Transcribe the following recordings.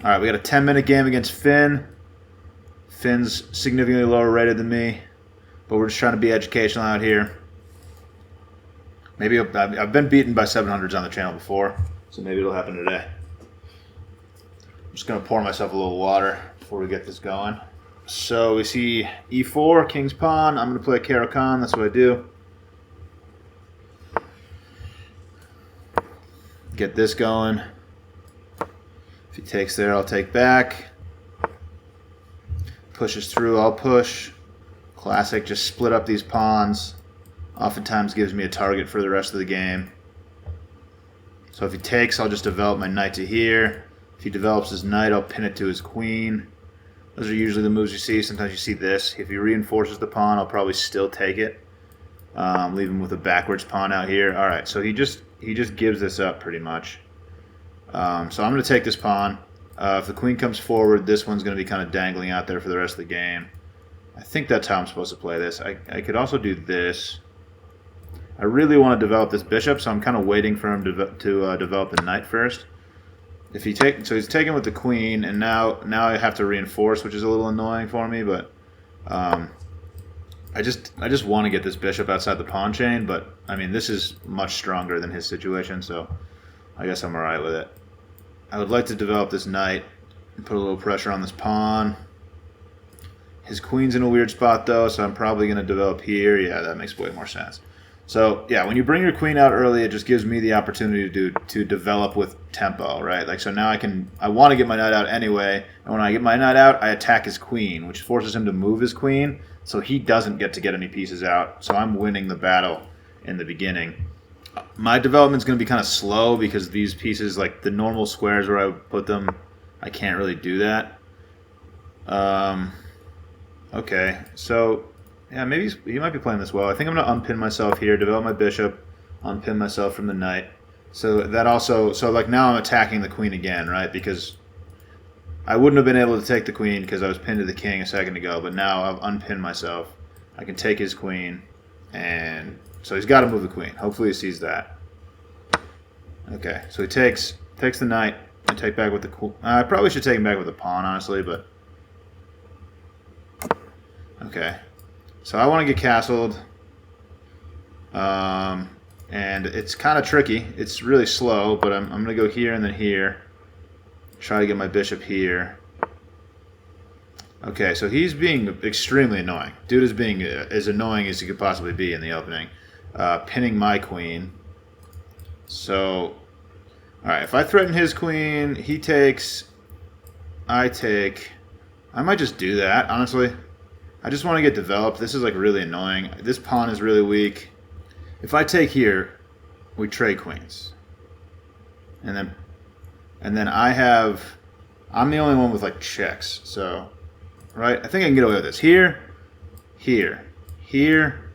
Alright, we got a 10-minute game against Finn. Finn's significantly lower rated than me, but we're just trying to be educational out here. Maybe I've been beaten by 700s on the channel before, so maybe it'll happen today. I'm just going to pour myself a little water before we get this going. So we see e4, king's pawn. I'm going to play Caro-Kann. That's what I do. Get this going. If he takes there, I'll take back. Pushes through, I'll push. Classic, just split up these pawns. Oftentimes gives me a target for the rest of the game. So if he takes, I'll just develop my knight to here. If he develops his knight, I'll pin it to his queen. Those are usually the moves you see. Sometimes you see this. If he reinforces the pawn, I'll probably still take it. Leave him with a backwards pawn out here. All right, so he just gives this up pretty much. So I'm going to take this pawn. If the queen comes forward, this one's going to be kind of dangling out there for the rest of the game. I think that's how I'm supposed to play this. I could also do this. I really want to develop this bishop, so I'm kind of waiting for him to develop the knight first. If he so he's taken with the queen, and now I have to reinforce, which is a little annoying for me. But I just want to get this bishop outside the pawn chain. But I mean, this is much stronger than his situation, so I guess I'm alright with it. I would like to develop this knight and put a little pressure on this pawn. His queen's in a weird spot though, so I'm probably going to develop here. Yeah, that makes way more sense. So yeah, when you bring your queen out early, it just gives me the opportunity to develop with tempo, right? Like, so now I want to get my knight out anyway, and when I get my knight out, I attack his queen, which forces him to move his queen, so he doesn't get to get any pieces out. So I'm winning the battle in the beginning. My development's going to be kind of slow because these pieces, like the normal squares where I would put them, I can't really do that. Okay, so yeah, maybe he might be playing this well. I think I'm going to unpin myself here, develop my bishop, unpin myself from the knight. So that also, so like now I'm attacking the queen again, right? Because I wouldn't have been able to take the queen because I was pinned to the king a second ago, but now I've unpinned myself. I can take his queen, and so he's got to move the queen. Hopefully he sees that. Okay, so he takes the knight and take back with the queen. I probably should take him back with the pawn, honestly, but okay. So I want to get castled, and it's kind of tricky. It's really slow, but I'm going to go here and then here. Try to get my bishop here. Okay, so he's being extremely annoying. Dude is being as annoying as he could possibly be in the opening. Pinning my queen. So, alright, if I threaten his queen, he takes, I take. I might just do that, honestly. I just want to get developed. This is like really annoying. This pawn is really weak. If I take here, we trade queens. And then I'm the only one with like checks. So, right? I think I can get away with this. Here, here, here.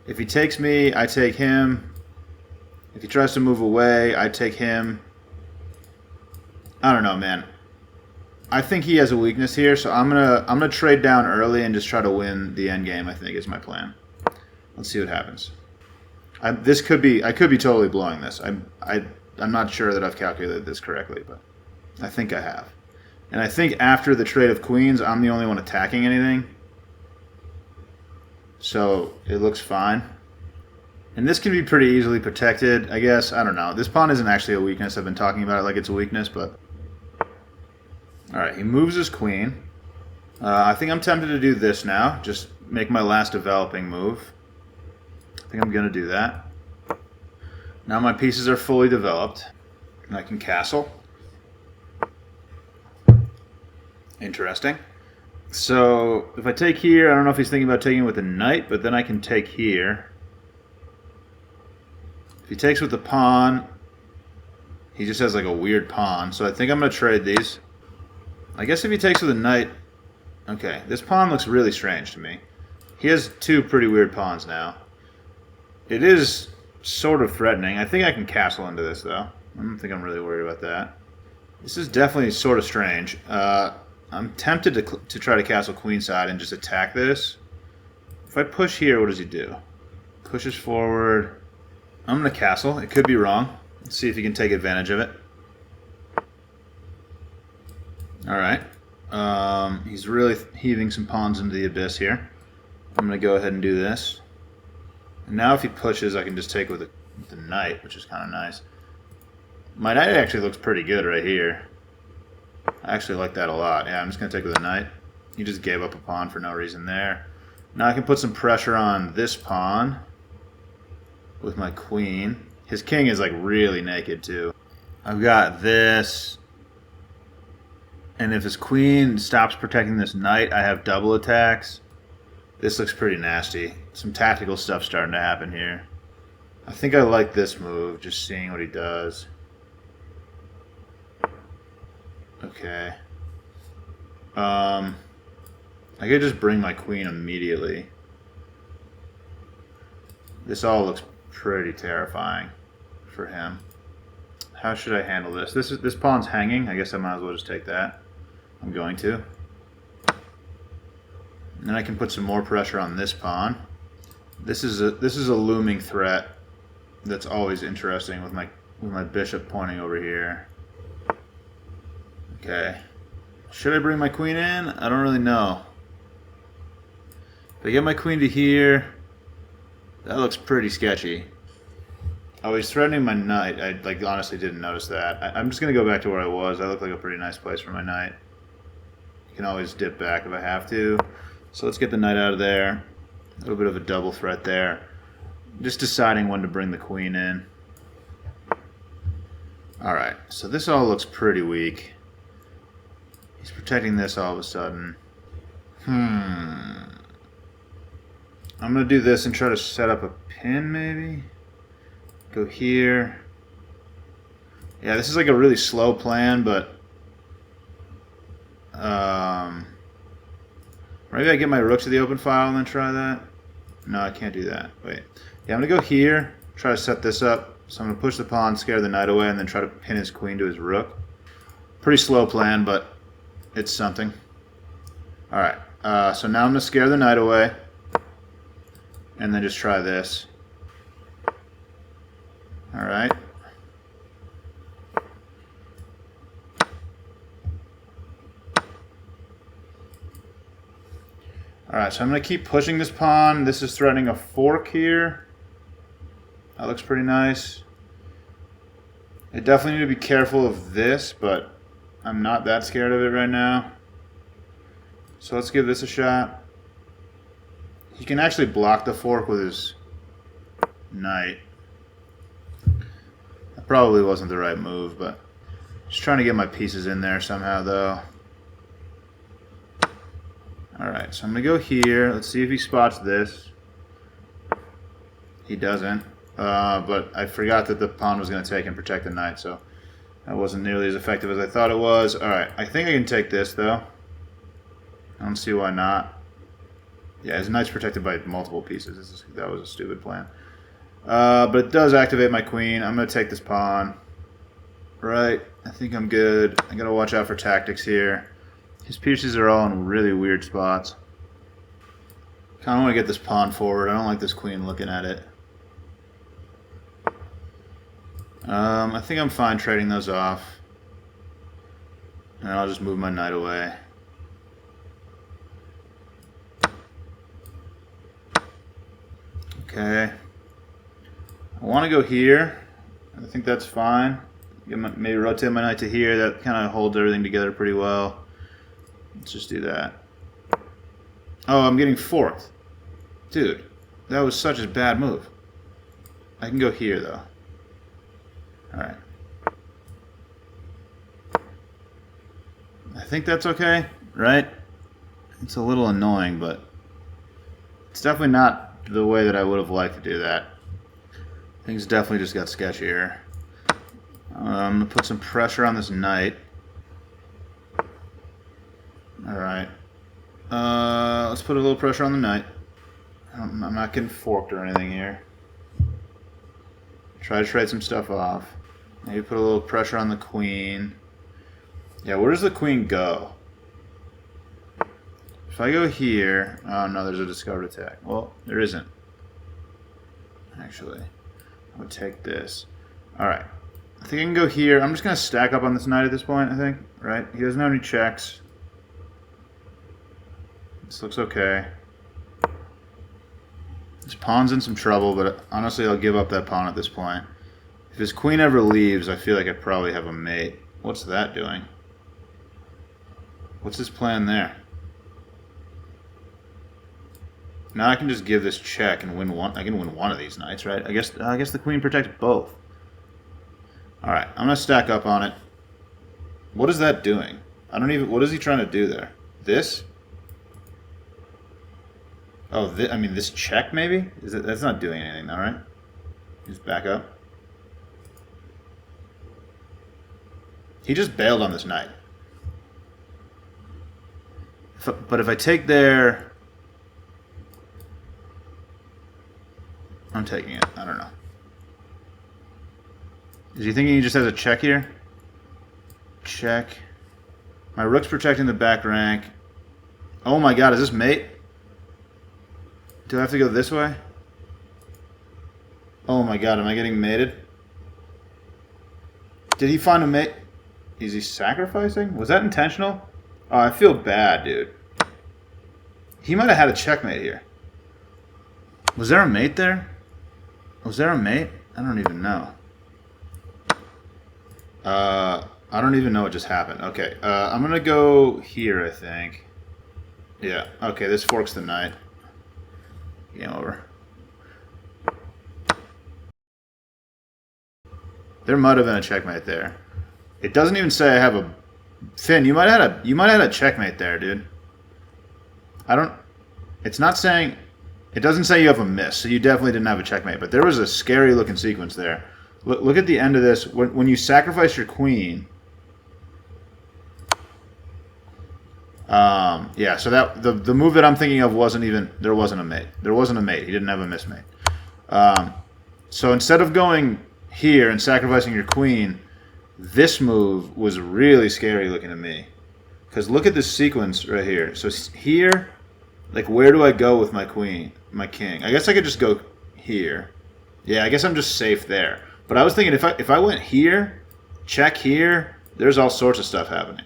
If he takes me, I take him. If he tries to move away, I take him. I don't know, man. I think he has a weakness here, so I'm gonna trade down early and just try to win the end game. I think is my plan. Let's see what happens. I could be totally blowing this. I'm not sure that I've calculated this correctly, but I think I have. And I think after the trade of queens, I'm the only one attacking anything. So it looks fine. And this can be pretty easily protected, I guess. I don't know. This pawn isn't actually a weakness. I've been talking about it like it's a weakness, but alright, he moves his queen. I think I'm tempted to do this now. Just make my last developing move. I think I'm going to do that. Now my pieces are fully developed. And I can castle. Interesting. So if I take here, I don't know if he's thinking about taking with the knight, but then I can take here. If he takes with the pawn, he just has like a weird pawn. So I think I'm going to trade these. I guess if he takes with a knight, okay, this pawn looks really strange to me. He has two pretty weird pawns now. It is sort of threatening. I think I can castle into this, though. I don't think I'm really worried about that. This is definitely sort of strange. I'm tempted to try to castle queenside and just attack this. If I push here, what does he do? Pushes forward. I'm going to castle. It could be wrong. Let's see if he can take advantage of it. Alright. He's really heaving some pawns into the abyss here. I'm going to go ahead and do this. And now if he pushes, I can just take with the knight, which is kind of nice. My knight actually looks pretty good right here. I actually like that a lot. Yeah, I'm just going to take with the knight. He just gave up a pawn for no reason there. Now I can put some pressure on this pawn with my queen. His king is like really naked too. I've got this. And if his queen stops protecting this knight, I have double attacks. This looks pretty nasty. Some tactical stuff starting to happen here. I think I like this move, just seeing what he does. Okay. I could just bring my queen immediately. This all looks pretty terrifying for him. How should I handle this? This pawn's hanging. I guess I might as well just take that. I'm going to. And then I can put some more pressure on this pawn. This is a looming threat that's always interesting with my bishop pointing over here. Okay. Should I bring my queen in? I don't really know. If I get my queen to here, that looks pretty sketchy. Oh, he's threatening my knight. I honestly didn't notice that. I'm just going to go back to where I was. That looked like a pretty nice place for my knight. You can always dip back if I have to. So let's get the knight out of there. A little bit of a double threat there. Just deciding when to bring the queen in. Alright, so this all looks pretty weak. He's protecting this all of a sudden. I'm going to do this and try to set up a pin maybe. Go here. Yeah, this is like a really slow plan, but maybe I get my rook to the open file and then try that. No, I can't do that. Wait. Yeah, I'm going to go here, try to set this up. So I'm going to push the pawn, scare the knight away, and then try to pin his queen to his rook. Pretty slow plan, but it's something. Alright, so now I'm going to scare the knight away, and then just try this. Alright. Alright, so I'm going to keep pushing this pawn. This is threatening a fork here. That looks pretty nice. I definitely need to be careful of this, but I'm not that scared of it right now. So let's give this a shot. He can actually block the fork with his knight. That probably wasn't the right move, but just trying to get my pieces in there somehow, though. Alright, so I'm going to go here. Let's see if he spots this. He doesn't. But I forgot that the pawn was going to take and protect the knight, so that wasn't nearly as effective as I thought it was. Alright, I think I can take this, though. I don't see why not. Yeah, his knight's protected by multiple pieces. That was a stupid plan. But it does activate my queen. I'm going to take this pawn. Right, I think I'm good. I got to watch out for tactics here. His pieces are all in really weird spots. Kind of want to get this pawn forward. I don't like this queen looking at it. I think I'm fine trading those off. And I'll just move my knight away. Okay. I want to go here. I think that's fine. Maybe rotate my knight to here. That kind of holds everything together pretty well. Let's just do that. Oh, I'm getting forked. Dude, that was such a bad move. I can go here, though. Alright. I think that's okay, right? It's a little annoying, but it's definitely not the way that I would have liked to do that. Things definitely just got sketchier. I'm going to put some pressure on this knight. Alright. Let's put a little pressure on the knight. I'm not getting forked or anything here. Try to trade some stuff off. Maybe put a little pressure on the queen. Yeah, where does the queen go? If I go here... Oh, no, there's a discovered attack. Well, there isn't. Actually. I would take this. Alright. I think I can go here. I'm just going to stack up on this knight at this point, I think. Right? He doesn't have any checks. This looks okay. His pawn's in some trouble, but honestly, I'll give up that pawn at this point. If his queen ever leaves, I feel like I'd probably have a mate. What's that doing? What's his plan there? Now I can just give this check and win one. I can win one of these knights, right? I guess the queen protects both. All right, I'm gonna stack up on it. What is that doing? I don't even. What is he trying to do there? This? Oh, I mean this check maybe? That's not doing anything, all right? Just back up. He just bailed on this knight. But if I take there, I'm taking it. I don't know. Is he thinking he just has a check here? Check. My rook's protecting the back rank. Oh my god, is this mate? Do I have to go this way? Oh my god, am I getting mated? Did he find a mate? Is he sacrificing? Was that intentional? Oh, I feel bad, dude. He might have had a checkmate here. Was there a mate there? Was there a mate? I don't even know. I don't even know what just happened. Okay, I'm gonna go here, I think. Yeah, okay, this forks the knight. Game over. There might have been a checkmate there. It doesn't even say I have a... Finn, you might have had a checkmate there, dude. I don't... It's not saying... It doesn't say you have a miss, so you definitely didn't have a checkmate. But there was a scary looking sequence there. Look at the end of this. When you sacrifice your queen... yeah, so that the move that I'm thinking of wasn't even... There wasn't a mate. There wasn't a mate. He didn't have a miss mate. So instead of going here and sacrificing your queen... This move was really scary looking to me. Because look at this sequence right here. So here, like where do I go with my queen, my king? I guess I could just go here. Yeah, I guess I'm just safe there. But I was thinking if I went here, check here, there's all sorts of stuff happening.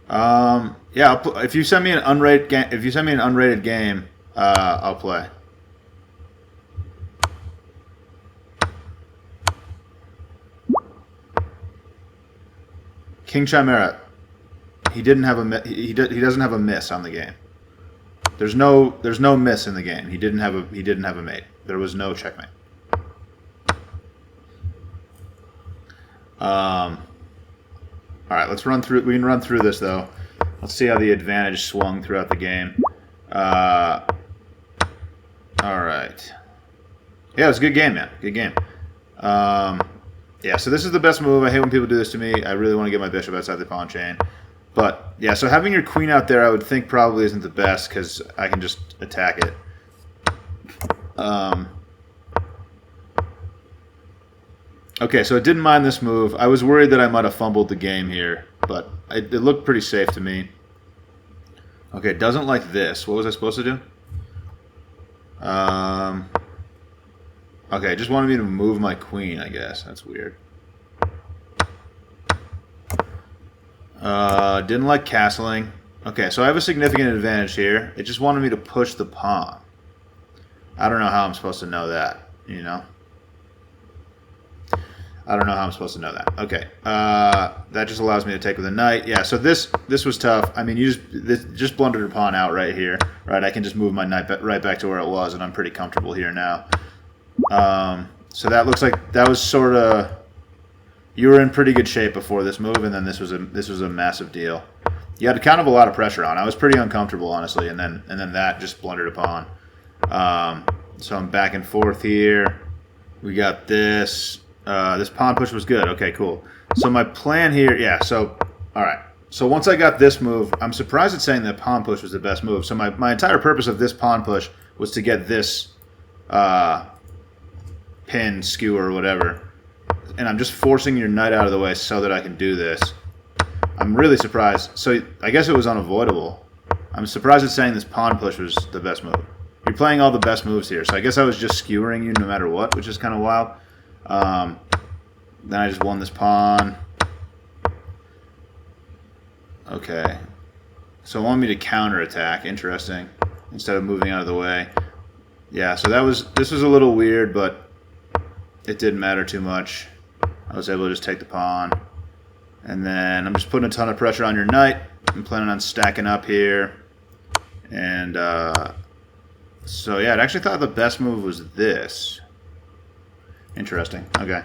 Yeah, if you send me an unrated game, I'll play. King Chimera, he doesn't have a miss on the game. There's no miss in the game. He didn't have a mate. There was no checkmate. All right, let's run through. We can run through this though. Let's see how the advantage swung throughout the game. All right. Yeah, it was a good game, man. Good game. Yeah, so this is the best move. I hate when people do this to me. I really want to get my bishop outside the pawn chain. But, yeah, so having your queen out there I would think probably isn't the best because I can just attack it. Okay, so I didn't mind this move. I was worried that I might have fumbled the game here, but it looked pretty safe to me. Okay, it doesn't like this. What was I supposed to do? Okay, it just wanted me to move my queen, I guess. That's weird. Didn't like castling. Okay, so I have a significant advantage here. It just wanted me to push the pawn. I don't know how I'm supposed to know that, you know? I don't know how I'm supposed to know that. Okay, that just allows me to take with a knight. Yeah, so this was tough. I mean, you just blundered a pawn out right here. Right, I can just move my knight right back to where it was, and I'm pretty comfortable here now. So that looks like that was sort of, you were in pretty good shape before this move, and then this was a massive deal. You had kind of a lot of pressure on. I was pretty uncomfortable, honestly, and then that just blundered a pawn. So I'm back and forth here. We got this. This pawn push was good. Okay, cool. So my plan here, yeah. So all right. So once I got this move, I'm surprised at saying that pawn push was the best move. So my entire purpose of this pawn push was to get this. Pin, skewer, or whatever, and I'm just forcing your knight out of the way so that I can do this. I'm really surprised. So I guess it was unavoidable. I'm surprised at saying this pawn push was the best move. You're playing all the best moves here. So I guess I was just skewering you no matter what, which is kind of wild. Then I just won this pawn. Okay. So it wanted me to counterattack. Interesting. Instead of moving out of the way. Yeah, so this was a little weird, but it didn't matter too much. I was able to just take the pawn. And then I'm just putting a ton of pressure on your knight. I'm planning on stacking up here. And so yeah, I actually thought the best move was this. Interesting. Okay.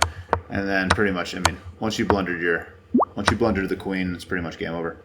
And then pretty much, I mean, once you blundered the queen, it's pretty much game over.